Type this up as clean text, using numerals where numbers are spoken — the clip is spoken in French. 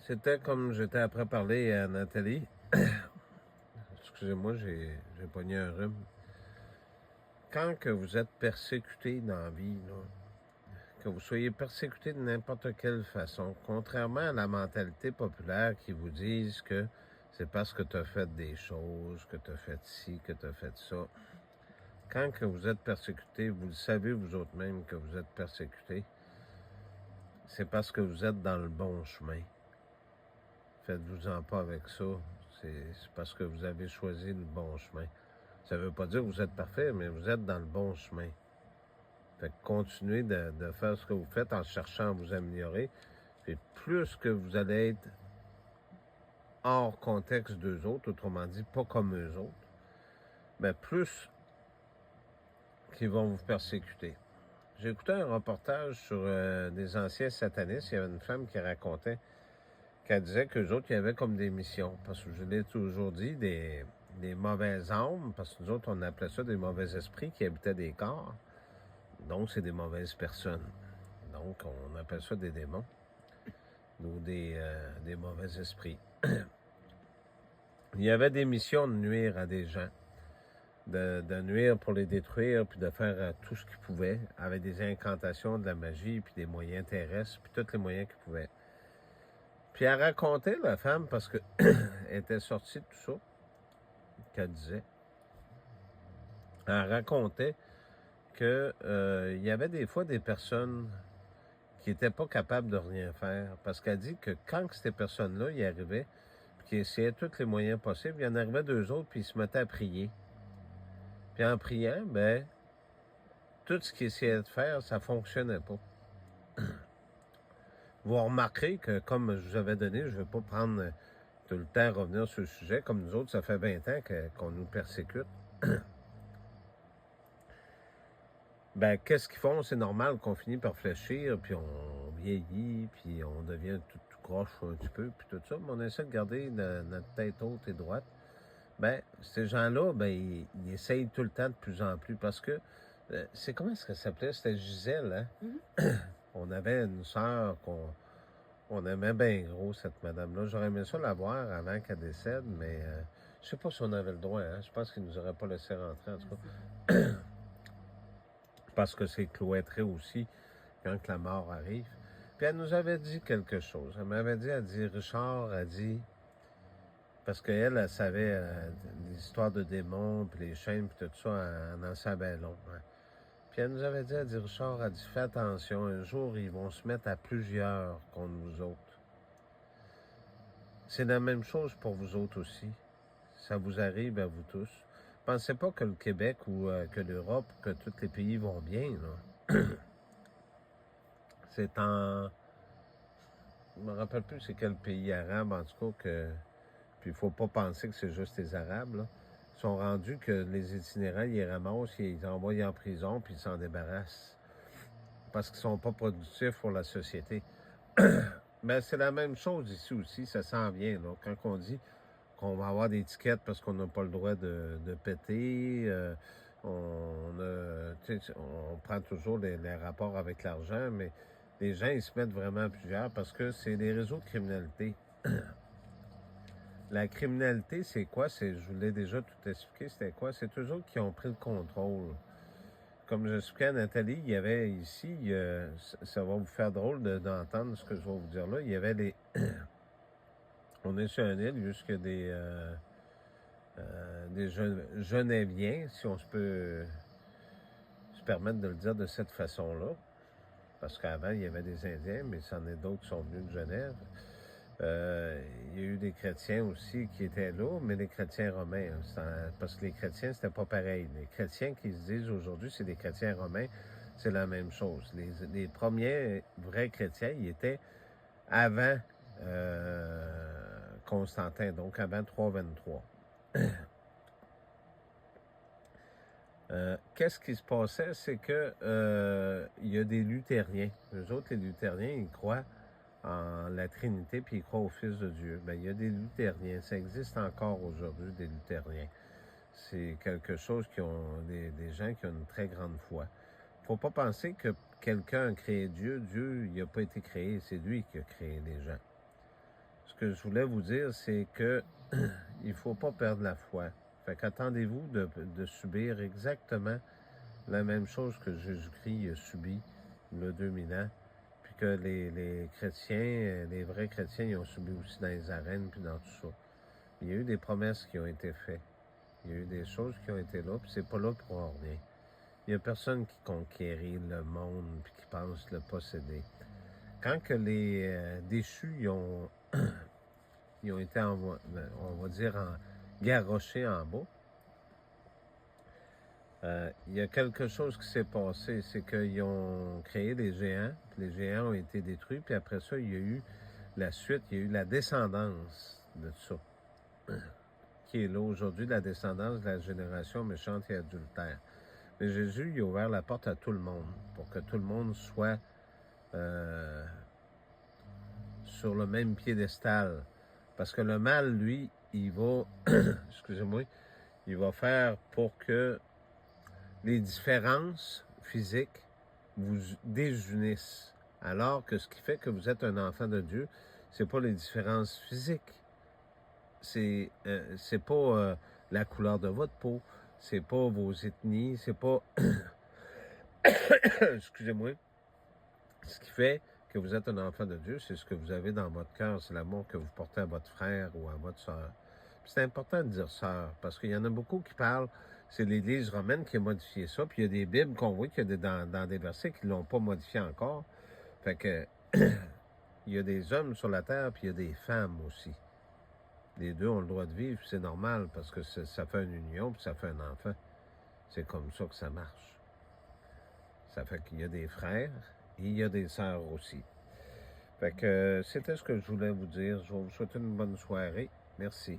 C'était comme j'étais après parler à Nathalie. Excusez-moi, j'ai pogné un rhume. Quand que vous êtes persécuté dans la vie, là, que vous soyez persécuté de n'importe quelle façon, contrairement à la mentalité populaire qui vous disent que c'est parce que tu as fait des choses, que tu as fait ci, que tu as fait ça. Quand que vous êtes persécuté, vous le savez vous autres même que vous êtes persécuté, c'est parce que vous êtes dans le bon chemin. Faites-vous-en pas avec ça. C'est parce que vous avez choisi le bon chemin. Ça ne veut pas dire que vous êtes parfait, mais vous êtes dans le bon chemin. Fait que continuez de faire ce que vous faites en cherchant à vous améliorer. Puis plus que vous allez être hors contexte d'eux autres, autrement dit, pas comme eux autres, bien plus qu'ils vont vous persécuter. J'ai écouté un reportage sur des anciens satanistes. Il y avait une femme qui racontait qu'elle disait qu'eux autres, il y avait comme des missions. Parce que je l'ai toujours dit, des mauvaises âmes, parce que nous autres, on appelait ça des mauvais esprits qui habitaient des corps. Donc, c'est des mauvaises personnes. Donc, on appelle ça des démons ou des mauvais esprits. Il y avait des missions de nuire à des gens, de nuire pour les détruire, puis de faire tout ce qu'ils pouvaient, avec des incantations, de la magie, puis des moyens terrestres, puis tous les moyens qu'ils pouvaient. Puis elle racontait, la femme, parce qu'elle était sortie de tout ça, qu'elle disait, elle racontait que il y avait des fois des personnes qui n'étaient pas capables de rien faire. Parce qu'elle dit que quand ces personnes-là y arrivaient, puis qu'ils essayaient tous les moyens possibles, il y en arrivait deux autres, puis ils se mettaient à prier. Puis en priant, ben, tout ce qu'ils essayaient de faire, ça fonctionnait pas. Vous remarquerez que, comme je vous avais donné, je ne vais pas prendre tout le temps à revenir sur le sujet, comme nous autres, ça fait 20 ans qu'on nous persécute. Ben, qu'est-ce qu'ils font? C'est normal qu'on finit par fléchir, puis on vieillit, puis on devient tout croche un petit peu, puis tout ça. Mais on essaie de garder notre tête haute et droite. Ben, ces gens-là, ben, ils essayent tout le temps de plus en plus, parce que, c'est comment est-ce qu'elle s'appelait? C'était Gisèle, hein? Mm-hmm. On avait une sœur on aimait bien gros, cette madame-là. J'aurais aimé ça la voir avant qu'elle décède, mais je sais pas si on avait le droit, hein? Je pense qu'ils nous auraient pas laissé rentrer, en tout cas. Parce que c'est cloîtré aussi quand la mort arrive. Puis elle nous avait dit quelque chose. Elle m'avait dit, Richard a dit, parce qu'elle, elle savait les histoires de démons, puis les chaînes, puis tout ça, en en savait long. Hein. Puis elle nous avait dit, Richard a dit, fais attention, un jour, ils vont se mettre à plusieurs contre nous autres. C'est la même chose pour vous autres aussi. Ça vous arrive à vous tous. Pensez pas que le Québec ou que l'Europe, que tous les pays vont bien, là. C'est en... Je me rappelle plus c'est quel pays arabe, en tout cas, que... Puis il faut pas penser que c'est juste les Arabes, là. Ils sont rendus que les itinérants, ils les ramassent, ils les envoient en prison, puis ils s'en débarrassent. Parce qu'ils sont pas productifs pour la société. Mais c'est la même chose ici aussi, ça s'en vient, là. Quand on dit qu'on va avoir des étiquettes parce qu'on n'a pas le droit de péter, on prend toujours les rapports avec l'argent, mais les gens, ils se mettent vraiment à plusieurs parce que c'est des réseaux de criminalité. La criminalité, c'est quoi? Je vous l'ai déjà tout expliqué, c'était quoi? C'est eux autres qui ont pris le contrôle. Comme j'expliquais à Nathalie, il y avait ici, ça va vous faire drôle d'entendre ce que je vais vous dire là, il y avait des... On est sur une île jusqu'à des Geneviens, si on se peut se permettre de le dire de cette façon-là. Parce qu'avant, il y avait des Indiens, mais c'en est d'autres qui sont venus de Genève. Il y a eu des chrétiens aussi qui étaient là, mais des chrétiens romains. Parce que les chrétiens, c'était pas pareil. Les chrétiens qui se disent aujourd'hui, c'est des chrétiens romains, c'est la même chose. Les premiers vrais chrétiens, ils étaient avant Constantin, donc avant 323. Qu'est-ce qui se passait? C'est que il y a des luthériens. Eux autres, les luthériens, ils croient en la Trinité, puis ils croient au Fils de Dieu. Bien, il y a des luthériens. Ça existe encore aujourd'hui, des luthériens. C'est quelque chose qui ont des gens qui ont une très grande foi. Faut pas penser que quelqu'un a créé Dieu. Dieu, il n'a pas été créé. C'est lui qui a créé les gens. que je voulais vous dire, c'est que il ne faut pas perdre la foi. Fait qu'attendez-vous de subir exactement la même chose que Jésus-Christ a subi il y a 2000 ans, puis que les chrétiens, les vrais chrétiens, ils ont subi aussi dans les arènes, puis dans tout ça. Il y a eu des promesses qui ont été faites. Il y a eu des choses qui ont été là, puis c'est pas là pour rien. Il n'y a personne qui conquérit le monde, puis qui pense le posséder. Quand que les déchus, ils ont été, on va dire, garrochés en bas, il y a quelque chose qui s'est passé, c'est qu'ils ont créé des géants, puis les géants ont été détruits, puis après ça, il y a eu la suite, il y a eu la descendance de ça, qui est là aujourd'hui, la descendance de la génération méchante et adultère. Mais Jésus, il a ouvert la porte à tout le monde, pour que tout le monde soit sur le même piédestal. Parce que le mal, lui, il va, excusez-moi, il va faire pour que les différences physiques vous désunissent. Alors que ce qui fait que vous êtes un enfant de Dieu, c'est pas les différences physiques. C'est pas la couleur de votre peau, c'est pas vos ethnies, c'est pas excusez-moi. Ce qui fait que vous êtes un enfant de Dieu, c'est ce que vous avez dans votre cœur, c'est l'amour que vous portez à votre frère ou à votre sœur. C'est important de dire sœur, parce qu'il y en a beaucoup qui parlent, c'est l'Église romaine qui a modifié ça, puis il y a des Bibles qu'on voit qu'il y a dans des versets qui ne l'ont pas modifié encore. Fait que il y a des hommes sur la terre, puis il y a des femmes aussi. Les deux ont le droit de vivre, c'est normal, parce que ça fait une union, puis ça fait un enfant. C'est comme ça que ça marche. Ça fait qu'il y a des frères et il y a des sœurs aussi. Fait que c'était ce que je voulais vous dire. Je vais vous souhaiter une bonne soirée. Merci.